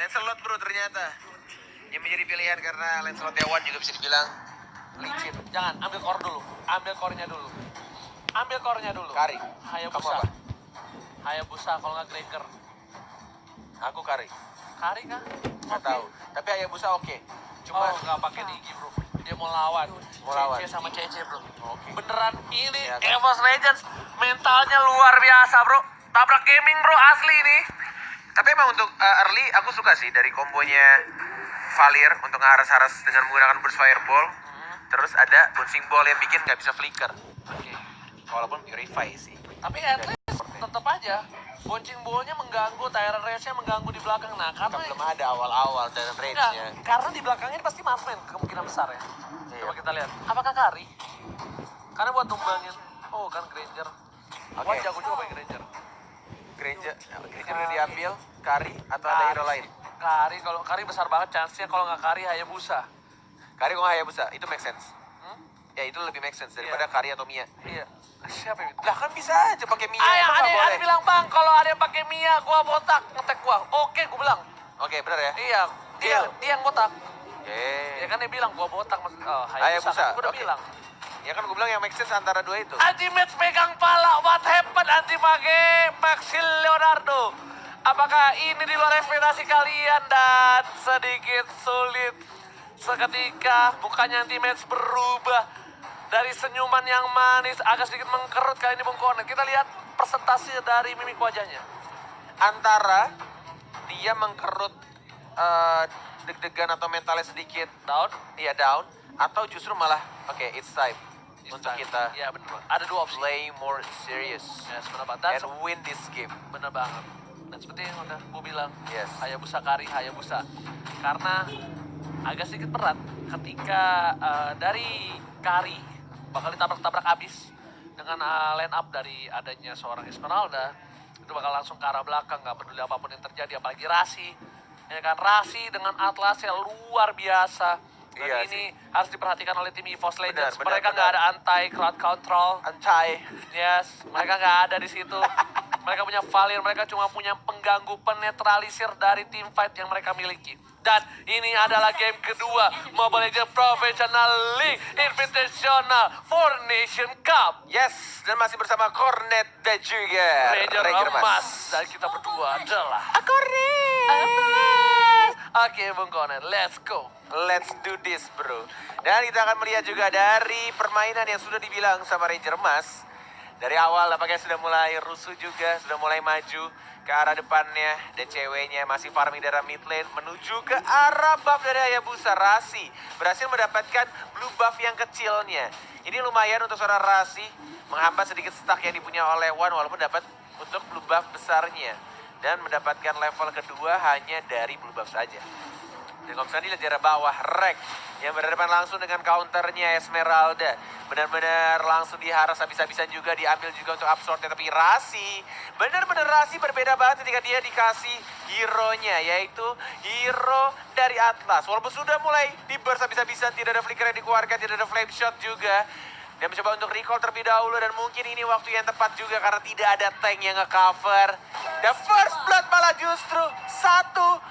Lancelot bro ternyata. Yang menjadi pilihan karena Lancelot Yawan juga bisa dibilang licin. Jangan, ambil core dulu. Ambil core-nya dulu. Ambil core-nya dulu. Kari. Hayabusa. Kamu apa? Hayabusa kalau nggak Gregor. Aku Kari. Kari kah? Nggak tahu. Tapi Hayabusa oke. Cuma Nggak pakai Digi bro. Dia mau lawan. Mau lawan. CC sama CC bro. Oke. Beneran ini Ya, kan? EVOS Legends mentalnya luar biasa bro. Tabrak gaming bro asli ini. Tapi emang untuk early aku suka sih dari kombonya Valir untuk ngeharas-haras dengan menggunakan burst fireball. Terus ada bouncing ball yang bikin nggak bisa flicker. Oke. Walaupun purify sih. Tapi at least tetap aja bouncing ball-nya mengganggu, tyrant rage-nya mengganggu di belakang. Nah, Kan karena belum ada awal-awal dan range-nya. karena di belakangnya ini pasti Marvin kemungkinan besar ya. Iya. Coba kita lihat. Apakah Kari? Karena buat numbangin. Oh, kan Granger. Oke. Wah, jago juga pakai Granger. Granger udah diambil, Kari atau ada hero lain? Kari, kalau Kari besar banget chance-nya, kalau nggak Kari Hayabusa. Kari kok Hayabusa, itu make sense. Hmm? Ya itu lebih make sense daripada Kari atau Mia. Iya. Siapa yang Lah kan bisa aja pakai Mia, Ayah, emang nggak ada boleh? bilang bang, kalau ada yang pakai Mia, gua botak ngetek gua. Oke, gua bilang. Oke, benar ya? Iya, dia yang botak. Oke. Ya kan dia bilang gua botak. Oh, Hayabusa, kan gua udah oke. bilang. Ya kan gue bilang yang make sense antara dua itu. Ultimate pegang pala, what happened anti-mage Maxil Leonardo? Apakah ini di luar ekspektasi kalian dan sedikit sulit seketika mukanya anti-match berubah dari senyuman yang manis agak sedikit mengkerut kali ini Bung Konet. Kita lihat presentasi dari mimik wajahnya. Antara dia mengkerut deg-degan atau mentalnya sedikit Down? iya down, atau justru malah oke, it's time untuk kita Ya bener banget. Ada dua opsi. play more serious Yes, bener banget. and win this game. Bener banget. Dan seperti yang udah gue bilang, Yes. Hayabusa Kari, Hayabusa. Karena agak sedikit berat ketika dari Kari bakal ditabrak-tabrak abis dengan line up dari adanya seorang Esmeralda. Itu bakal langsung ke arah belakang, gak peduli apapun yang terjadi. Apalagi Rasi. Ya kan, Rasi dengan Atlasnya luar biasa. Dan Iya ini harus diperhatikan oleh tim EVOS Legends. Benar, Mereka nggak ada anti crowd control. Antai. Yes, mereka nggak ada di situ. Mereka punya Valir, mereka cuma punya pengganggu, penetralisir dari team fight yang mereka miliki. Dan ini adalah game kedua Mobile Legends Professional League Invitational for Nation Cup. Yes, dan masih bersama Cornet dan juga Ranger emas dan kita berdua adalah Oke Bung Konet, let's go. Let's do this bro. Dan kita akan melihat juga dari permainan yang sudah dibilang sama Ranger Emas. Dari awal apakah sudah mulai rusuh juga, sudah mulai maju ke arah depannya. Dan ceweknya masih farming dari mid lane menuju ke arah buff dari Hayabusa. Rasi berhasil mendapatkan blue buff yang kecilnya. Ini lumayan untuk seorang Rasi menghambat sedikit stack yang dipunya oleh Wan walaupun dapat untuk blue buff besarnya. Dan mendapatkan level kedua hanya dari blue buff saja. Dan kalau misalnya dilihat daerah bawah, Rek yang berhadapan langsung dengan counternya Esmeralda. Benar-benar langsung diharas habis-habisan juga, diambil juga untuk absorb. Tapi Rasi, benar-benar Rasi berbeda banget ketika dia dikasih hero-nya, yaitu hero dari Atlas. Walaupun sudah mulai di-burst habis-habisan, tidak ada flicker yang dikeluarkan, tidak ada flame shot juga. Dia mencoba untuk recall terlebih dahulu dan mungkin ini waktu yang tepat juga karena tidak ada tank yang nge-cover. Dan first blood malah justru satu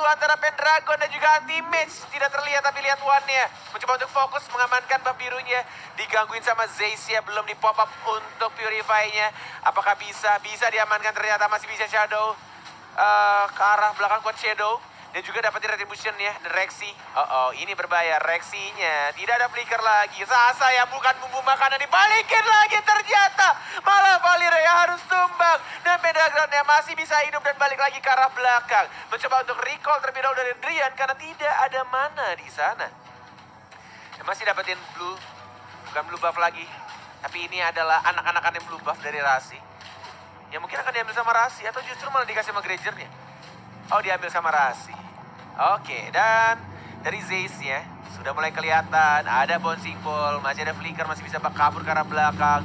antara Pendragon dan juga Anti-Mage. Tidak terlihat tapi lihat one-nya. Mencoba untuk fokus mengamankan buff birunya. Digangguin sama Zaysia, belum di-pop up untuk Purify-nya. Apakah bisa? Bisa diamankan, ternyata masih bisa Shadow. Ke arah belakang kuat Shadow. Dan juga dapat retribution ya, Rexy. Ini berbahaya. Rexy-nya tidak ada flicker lagi. Sasa yang bukan bumbu makanan dibalikin lagi ternyata. Malah Valir yang harus tumbang. Dan Pendragon-nya masih bisa hidup dan balik lagi ke arah belakang. Mencoba untuk recall terlebih dahulu dari Drian karena tidak ada mana di sana. Dan masih dapetin blue, bukan blue buff lagi. Tapi ini adalah anak-anakan yang blue buff dari Rasi. Yang mungkin akan diambil sama Rasi atau justru malah dikasih sama Granger-nya. Oh, diambil sama Rasi. Oke, dan dari Zayce-nya sudah mulai kelihatan ada bouncing ball, masih ada flicker, masih bisa kabur ke arah belakang.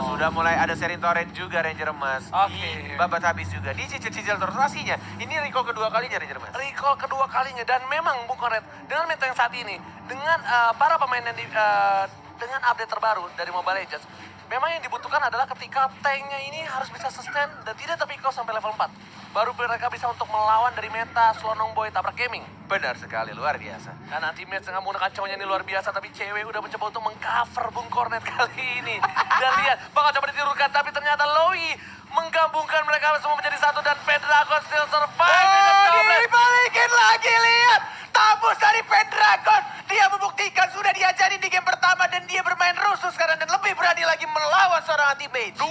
Sudah mulai ada Serin Torrent juga Ranger Emas. Oke. Babat habis juga, dicicil-cicil terus Rasinya. Ini recall kedua kalinya Ranger Emas. Recall kedua kalinya dan memang Bung Koret dengan meta yang saat ini dengan para pemain yang dengan update terbaru dari Mobile Legends, memang yang dibutuhkan adalah ketika tanknya ini harus bisa sustain dan tidak terpikau sampai level 4. Baru mereka bisa untuk melawan dari meta Slonong Boy Tabrak Gaming. Benar sekali, luar biasa. Dan anti-match dengan menggunakan cowoknya ini luar biasa, tapi cewek udah mencoba untuk mengcover Bung Cornet kali ini. Dan lihat, bakal coba ditirurkan, tapi ternyata Loi menggabungkan mereka semua menjadi satu dan Pendragon still survive. Dibalikin lagi, lihat. Tabus dari Pendragon. Dia membuktikan sudah diajarin di game pertama dan dia bermain rusuh sekarang dan lebih berani lagi melawan seorang anti-mage. 2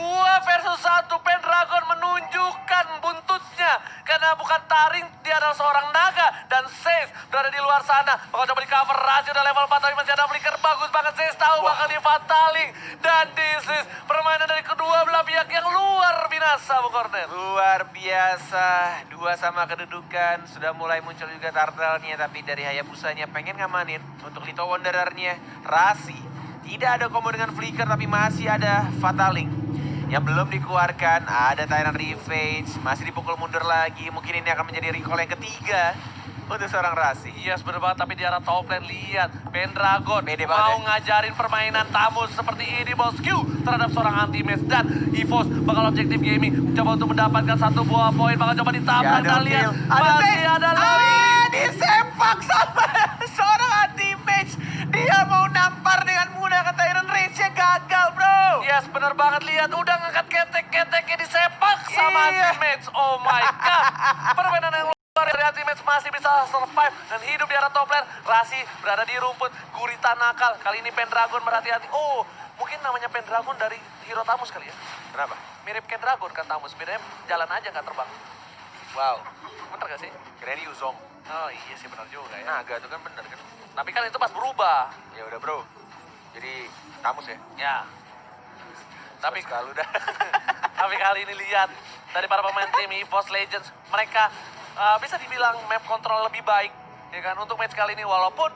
versus 1, Pendragon menunjukkan buntutnya. Karena bukan taring, dia adalah seorang naga. Dan Zeus berada di luar sana. Bakal coba di cover, Razi udah level 4 tapi masih ada flicker. Bagus banget, Zeus tahu bakal di-fataling. Dan this is permainan dari kedua belah pihak yang luar binasa, Bung Cornet. Luar biasa, 2 sama kedudukan. Sudah mulai muncul juga turtle-nya, tapi dari Hayabusanya pengen ngamanin untuk Little Wanderer-nya. Rasi, tidak ada combo dengan flicker tapi masih ada fataling. Yang belum dikeluarkan, ada Tyrant Revenge, masih dipukul mundur lagi. Mungkin ini akan menjadi recall yang ketiga untuk seorang Rasi. Yes, bener banget, tapi di arah top lane lihat Pendragon Pede banget mau ya. ngajarin permainan tamus seperti ini, bos Q terhadap seorang anti-match. Dan EVOS bakal objektif gaming coba untuk mendapatkan 1 buah poin, bakal coba ditabrak. Ya, ada Dan lihat kill. Ada masih save. ada Loi. Disepak sama seorang anti-mage. Dia mau nampar dengan menggunakan Tyrant Rage-nya, gagal bro. Yes, bener banget, lihat udah ngangkat ketek-keteknya disepak sama Iya. anti-match. Oh my god, permainan yang luar dari anti-match masih bisa survive dan hidup di arah top lane. Rasi berada di rumput, gurita nakal. Kali ini Pendragon berhati-hati. Oh, mungkin namanya Pendragon dari hero Tamus kali ya. Kenapa? Mirip kayak Dragon kan Tamus, bedanya jalan aja nggak terbang. Wow, Bener gak sih? keren Yuzong. Oh iya sih, bener juga ya. Naga itu kan bener kan? Tapi kan itu pas berubah. Ya udah bro, jadi Tamus ya? Ya. Tapi kalau udah. Tapi kali ini lihat dari para pemain tim EVOS Legends, mereka bisa dibilang map control lebih baik, ya kan, untuk match kali ini. Walaupun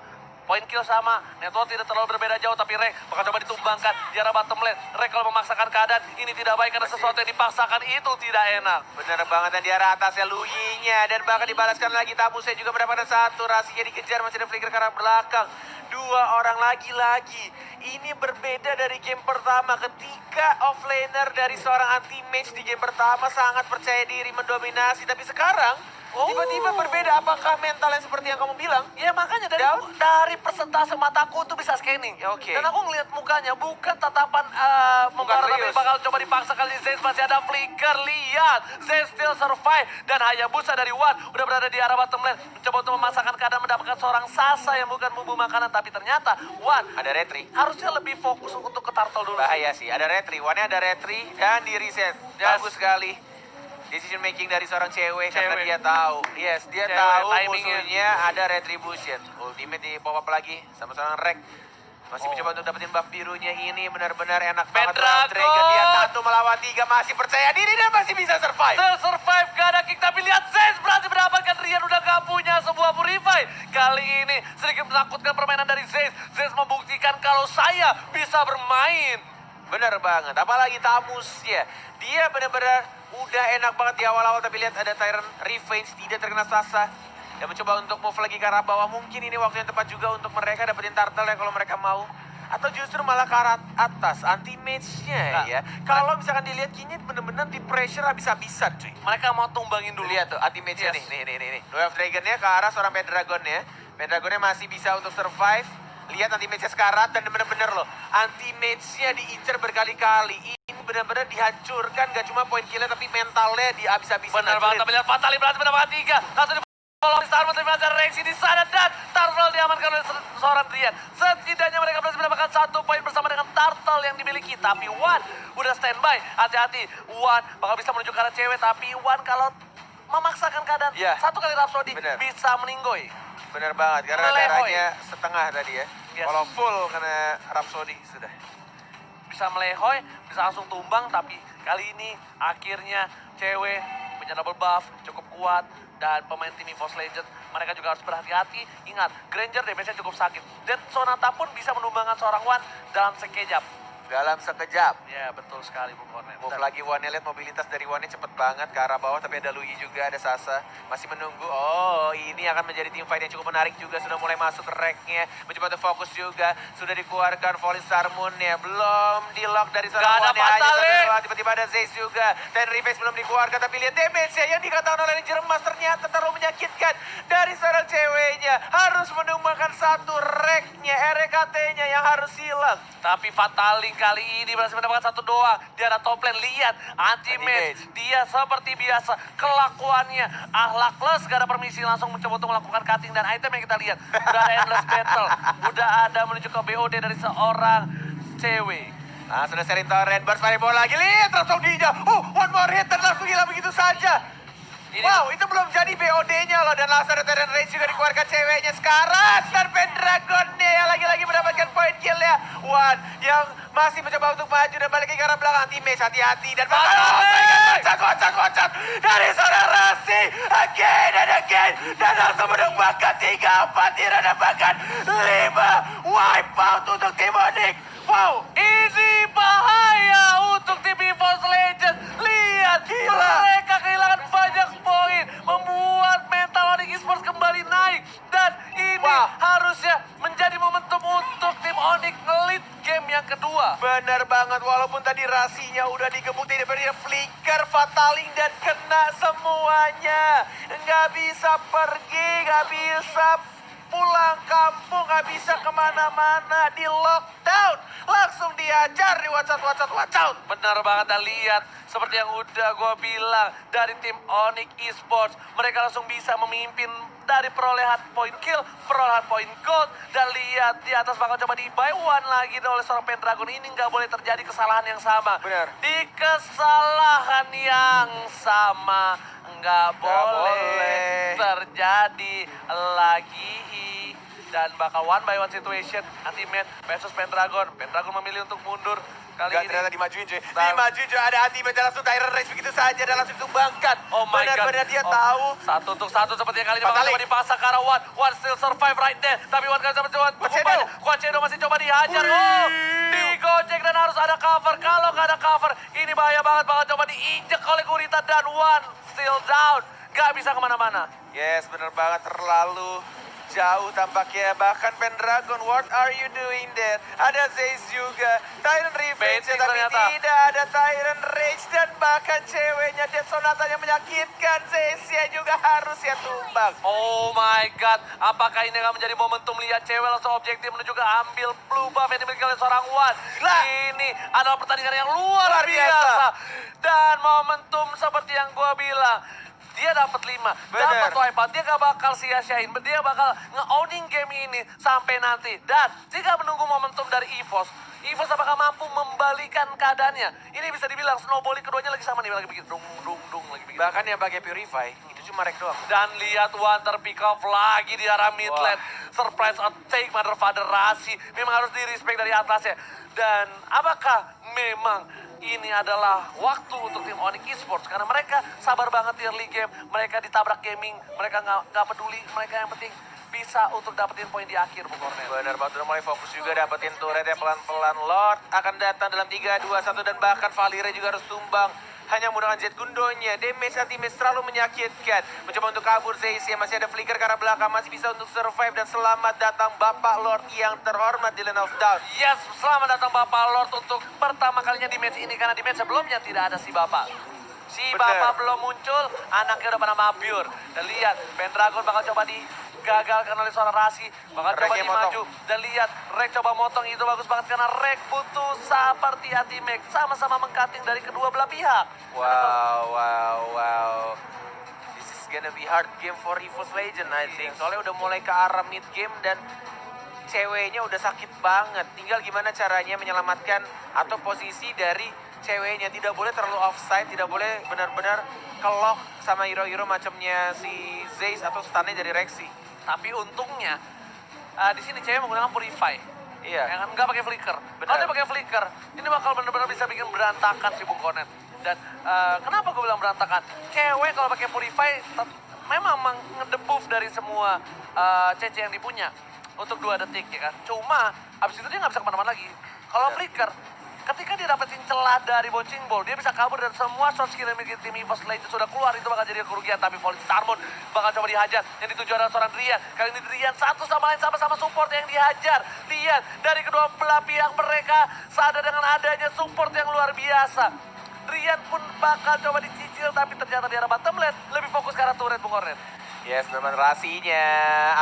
poin kill sama, network tidak terlalu berbeda jauh, tapi Rek bakal coba ditumbangkan di arah bottom lane. Rek kalau memaksakan keadaan, ini tidak baik karena sesuatu yang dipaksakan itu tidak enak. Bener banget, dan di arah atasnya Luyi-nya. Dan bahkan dibalaskan lagi, Tamusnya juga mendapatkan 1. Rasinya dikejar, masih ada flicker ke arah belakang. 2 orang lagi-lagi. Ini berbeda dari game pertama ketika offlaner dari seorang anti-mage di game pertama sangat percaya diri mendominasi. Tapi sekarang tiba-tiba berbeda. Apakah mental yang seperti yang kamu bilang? Ya makanya Down? dari persentase mataku tuh bisa scanning. Ya, oke. Dan aku ngeliat mukanya, bukan tatapan membara, tapi serius. bakal coba dipaksa kali Zeus. Masih ada flicker, lihat. Zeus still survive. Dan Hayabusa dari Wan udah berada di arah bottom lane. Mencoba untuk memasakkan keadaan mendapatkan seorang Sasa yang bukan bumbu makanan. Tapi ternyata Wan Ada retri. harusnya lebih fokus untuk ke turtle dulu. Bahaya sih, ada retri. One-nya ada retri dan di reset. Yes. Bagus sekali. Decision making dari seorang cewek karena Cewek. dia tahu. Yes, dia Cewek, tahu timingnya. musuhnya ada retribution. Ultimate di pop up lagi sama seorang Rek. Masih mencoba untuk dapetin buff birunya ini, benar-benar enak banget. Pendragon. Dragon dia 1 melawan 3, masih percaya diri dan masih bisa survive. Zeus survive, gak ada kick, tapi lihat Zeus berhasil mendapatkan Rian, udah gak punya sebuah purify. Kali ini sedikit menakutkan permainan dari Zeus. Zeus membuktikan kalau saya bisa bermain. Bener banget, apalagi Tamusnya. Dia benar-benar udah enak banget di awal-awal, tapi lihat ada Tyrant Revenge, tidak terkena Sasa. Dan mencoba untuk move lagi ke arah bawah. Mungkin ini waktu yang tepat juga untuk mereka dapetin turtle ya kalau mereka mau. Atau justru malah ke arah atas, anti-mage-nya Nah, ya. Kalau misalkan dilihat kini bener-bener di pressure habis-habisan cuy. Mereka mau tumbangin dulu. Lihat tuh anti-mage-nya Yes. nih. Duel of Dragon-nya ke arah seorang Pendragon-nya. Pendragon-nya masih bisa untuk survive. Lihat anti-mage-nya sekarat dan bener-bener loh. Anti-mage-nya diincar berkali-kali. Ini bener-bener dihancurkan, gak cuma poin killnya tapi mentalnya dihabis-habisan. Benar banget, tapi lihat Fatali berhasil mendapatkan 3. Langsung di Starman, tapi masih ada reaksi di sana dan Turtle diamankan oleh seorang Rian. Setidaknya mereka berhasil mendapatkan 1 poin bersama dengan Turtle yang dimiliki. Tapi Wan udah standby, hati-hati. Wan bakal bisa menuju ke arah cewek, tapi Wan kalau memaksakan keadaan Iya. 1 kali Rhapsody Bener. bisa meninggoy. Bener banget, karena Melehoy. darahnya setengah tadi ya. Yes. Kalau full kena Rhapsody sudah. Bisa melehoy, bisa langsung tumbang, tapi kali ini akhirnya cewek punya double buff, cukup kuat. Dan pemain tim EVOS Legends, mereka juga harus berhati-hati. Ingat, Granger damage-nya cukup sakit. Dan Sonata pun bisa menumbangkan seorang Wan dalam sekejap. dalam sekejap. Ya, betul sekali Bung Kornet. Move Dan lagi Wane, lihat mobilitas dari Wane cepet banget ke arah bawah, tapi ada Lui juga, ada Sasa masih menunggu. Oh, ini akan menjadi team fight yang cukup menarik juga, sudah mulai masuk ke rack-nya, mencoba untuk fokus juga, sudah dikeluarkan Falling Star Moon-nya, belum di-lock dari Gak seorang ada Wane, hanya Fatale. satu doang. Tiba-tiba ada Zeiss juga, dan Reface belum dikeluarkan, tapi lihat damage-nya yang dikatakan oleh Ranger Emas ternyata terlalu menyakitkan dari seorang ceweknya, harus menumbangkan satu rack-nya, RKT-nya yang harus hilang. tapi Fataling kali ini berhasil mendapatkan satu doang. Dia ada top lane, lihat anti-mage. Anti-mage. Dia seperti biasa, kelakuannya akhlakless, gak ada permisi, langsung mencoba untuk melakukan cutting dan item yang kita lihat. Udah ada endless battle, udah ada menuju ke BOD dari seorang cewek. Nah, sudah sering torrent, burst fireball lagi, lihat langsung dijauh. Oh, one more hit dan langsung hilang begitu saja. Ini Wow, itu belum jadi BOD-nya loh, dan langsung ada Terran Rage juga dikeluarkan ceweknya sekarang. Dan Pendragon-nya yang lagi-lagi mendapatkan point kill ya. One yang masih mencoba untuk maju dan balik ke arah belakang. Anti-mage, hati-hati. Dan bakal kocak dari seorang Rasi. Again and again. Dan langsung menumbangkan 3-4, tidak dapatkan 5. Wipe out untuk tim Onyx. Wow, ini bahaya untuk tim EVOS Legends. Lihat, Gila. mereka kehilangan banyak poin, membuat mental Onyx Esports kembali naik. Dan ini Wah. harusnya menjadi momentum untuk tim Onyx nge-lead game yang kedua. bener banget, walaupun tadi rasinya udah digebuk, dia flicker, fataling, dan kena semuanya. Nggak bisa pergi, nggak bisa pulang kampung, nggak bisa kemana-mana, di lockdown. Langsung diajar di watch out. Benar banget, dan lihat seperti yang udah gue bilang dari tim Onyx Esports, mereka langsung bisa memimpin dari perolehan poin kill, perolehan poin gold, dan lihat di atas bakal coba di buy one lagi oleh seorang Pendragon. Ini nggak boleh terjadi kesalahan yang sama. Benar. Di kesalahan yang sama nggak boleh terjadi lagi. Dan bakal one by one situation, anti-mage versus Pendragon. Pendragon memilih untuk mundur kali Gak ini. ternyata dimajuin cuy. Dimajuin cuy, ada anti-mage langsung Tyrant Rage begitu saja dan langsung ditumbangkan. Oh my god. Benar-benar dia Oh, tahu. Satu untuk satu seperti yang kali ini bakal Fatalik. coba dipasang ke arah One. One still survive right there. Tapi One gak bisa mencoba. Kwachedo. Kwachedo masih coba dihajar. Wih. Oh, digojek dan harus ada cover. Kalau gak ada cover, ini bahaya banget. Bakal coba diinjek oleh Gurita dan One still down. Gak bisa kemana-mana. Yes, bener banget, terlalu jauh tampaknya. Bahkan Pendragon, what are you doing there? Ada Zeiss juga, Tyrant Revenge, Baiting tapi ternyata. tidak ada Tyrant Rage. Dan bahkan ceweknya Dead Sonata yang menyakitkan. Zeiss-nya juga harus ya tumbang. Oh my god, apakah ini akan menjadi momentum lihat cewek langsung objektif menuju ke ambil blue buff yang dimiliki oleh seorang One. Lah. Ini adalah pertandingan yang luar Luar biasa. biasa. Dan momentum seperti yang gue bilang, dia dapat 5, Bener. dapat wipeout, dia gak bakal sia-siain, dia bakal nge-owning game ini sampai nanti. Dan jika menunggu momentum dari EVOS, EVOS apakah mampu membalikan keadaannya? Ini bisa dibilang snowballing keduanya lagi sama nih, lagi bikin dung lagi bikin. Bahkan yang pakai Purify, itu cuma rek doang. Dan lihat One terpick off lagi di arah mid lane. Surprise attack Mother Father Rasi. Memang harus di-respect dari atasnya. Dan apakah memang ini adalah waktu untuk tim Onyx Esports? Karena mereka sabar banget di early game. Mereka ditabrak gaming. Mereka nggak peduli. Mereka yang penting bisa untuk dapetin poin di akhir, Bung Kornel. Benar banget, udah mulai fokus juga dapetin turret ya pelan-pelan. Lord akan datang dalam 3, 2, 1 dan bahkan Valire juga harus tumbang. Hanya menggunakan jet gundonya, damage anti-mage terlalu menyakitkan. Mencoba untuk kabur Zeiss, masih ada flicker ke arah belakang, masih bisa untuk survive. Dan selamat datang Bapak Lord yang terhormat di Lane of Down. Yes, selamat datang Bapak Lord untuk pertama kalinya di match ini. Karena di match sebelumnya tidak ada si Bapak. Si Bener. Bapak belum muncul, anaknya udah pada mabiur. Dan lihat, Pendragon bakal coba digagalkan oleh seorang Rasi. Bakal coba Reknya dimaju. motong. Dan lihat, Rek coba motong, itu bagus banget. Karena Rek butuh seperti anti-mage. Sama-sama mengcutting dari kedua belah pihak. Wow. This is gonna be hard game for EVOS Legend, I think. Soalnya udah mulai ke arah mid game dan ceweknya udah sakit banget. Tinggal gimana caranya menyelamatkan atau posisi dari ceweknya. Tidak boleh terlalu offside, tidak boleh benar-benar kelok sama hero-hero macamnya si Zeiss atau stunnya dari Rexy. Tapi untungnya, di sini cewek menggunakan Purify. Iya. Yang kan nggak pakai flicker. Benar. Kalau dia pakai flicker, ini bakal benar-benar bisa bikin berantakan si Bung Konet. Dan kenapa gue bilang berantakan? Cewek kalau pakai Purify memang ngedebuff dari semua CC yang dipunya untuk 2 detik ya kan. Cuma abis itu dia nggak bisa kemana-mana lagi. Kalau Benar. flicker, ketika dia dapetin celah dari bouncing ball, dia bisa kabur dan semua shot skill yang dimiliki tim EVOS Legends sudah keluar, itu bakal jadi kerugian. Tapi Fallen Starmoon bakal coba dihajar, yang dituju adalah seorang Rian. Kali ini Rian satu sama lain sama-sama support yang dihajar. Lihat dari kedua belah pihak mereka sadar dengan adanya support yang luar biasa. Rian pun bakal coba dicicil, tapi ternyata di arah bottom lane lebih fokus ke arah turret Bung Ornet. Yes, teman rasinya.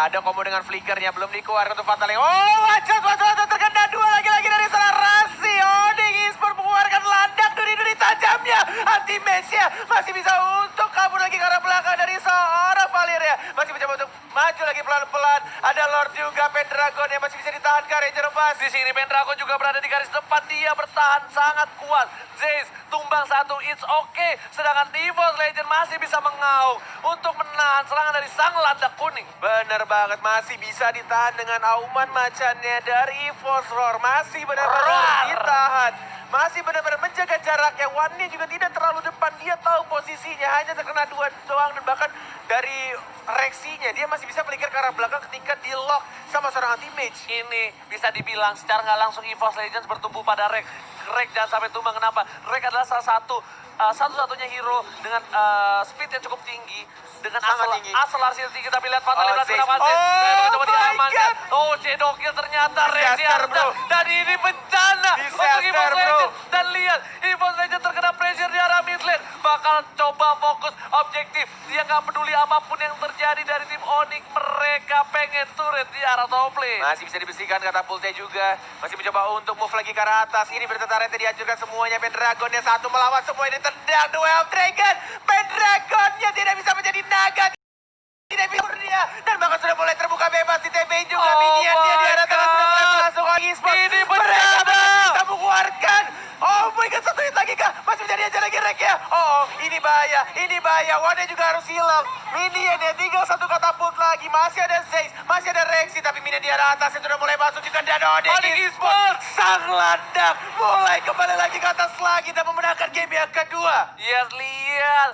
Ada combo dengan flickernya, belum dikeluarkan untuk Fatale. Oh, wajah terkena dua lagi-lagi dari seorang Rasi. Onyx Esports mengeluarkan landak duri-duri tajamnya. Anti-match-nya masih bisa untuk kabur lagi ke arah belakang dari seorang Valeria. Masih mencoba untuk maju lagi pelan-pelan. Ada Lord juga, Pendragon yang masih bisa ditahan ke Ranger Emas. Di sini Pendragon juga berada di garis depan, dia bertahan sangat kuat. Zaze tumbang satu, it's okay. Sedangkan EVOS Legends masih bisa mengaung untuk menahan serangan dari sang landak kuning. Bener banget, masih bisa ditahan dengan auman macannya dari EVOS Roar. Masih benar-benar ditahan. Masih benar-benar menjaga jaraknya. One-nya juga tidak terlalu depan. Dia tahu posisinya, hanya terkena dua doang. Dan bahkan dari reaksinya, dia masih bisa flicker ke arah belakang ketika di-lock sama seorang anti-mage. Ini bisa dibilang secara nggak langsung EVOS Legends bertumbuh pada Rek. Rek jangan sampai tumbang, kenapa? Rek adalah salah satu-satunya hero dengan speed yang cukup tinggi, dengan akselerasi tinggi. Tapi lihat Fatale berhasil melakukan coba diamankan. Oh, Shadowkill ternyata Rek dihantam. Dan ini bencana untuk EVOS Legends. Dan lihat, EVOS Legends terkena pressure di arah mid lane. Bakal coba fokus objektif. Dia nggak peduli apapun yang terjadi dari tim Onyx. Mereka pengen turret di arah top lane. Masih bisa dibersihkan katapultnya juga. Masih mencoba untuk move lagi ke arah atas. Ini bertetarannya dihancurkan semuanya. Pendragonnya satu melawan semua, ini tendang The Way of Dragon. Pendragonnya tidak bisa menjadi naga. Tidak bisa dia. Dan bahkan sudah mulai terbuka bebas di TP juga. Minion dia di arah tengah sudah mulai masuk lagi. Ini Mereka bencana. bisa mengeluarkan. Oh my god, satu hit lagi kah? Masih menjadi aja lagi Rek ya. Oh, ini bahaya. Ini bahaya. Wanda juga harus hilang. Minion ya, tinggal satu katapult lagi. Masih ada Zaze, masih ada Rexy. Tapi Minion di arah atas sudah mulai masuk juga. Dan Onyx Esports sang landak mulai kembali lagi ke atas lagi dan memenangkan game yang kedua. Yes, lihat.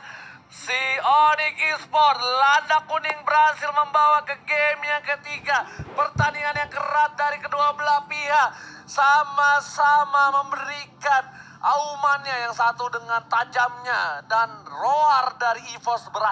Si Onyx Esports, landak kuning berhasil membawa ke game yang ketiga. Pertandingan yang kerat dari kedua belah pihak. Sama-sama memberikan aumannya, yang satu dengan tajamnya. Dan roar dari EVOS berhasil.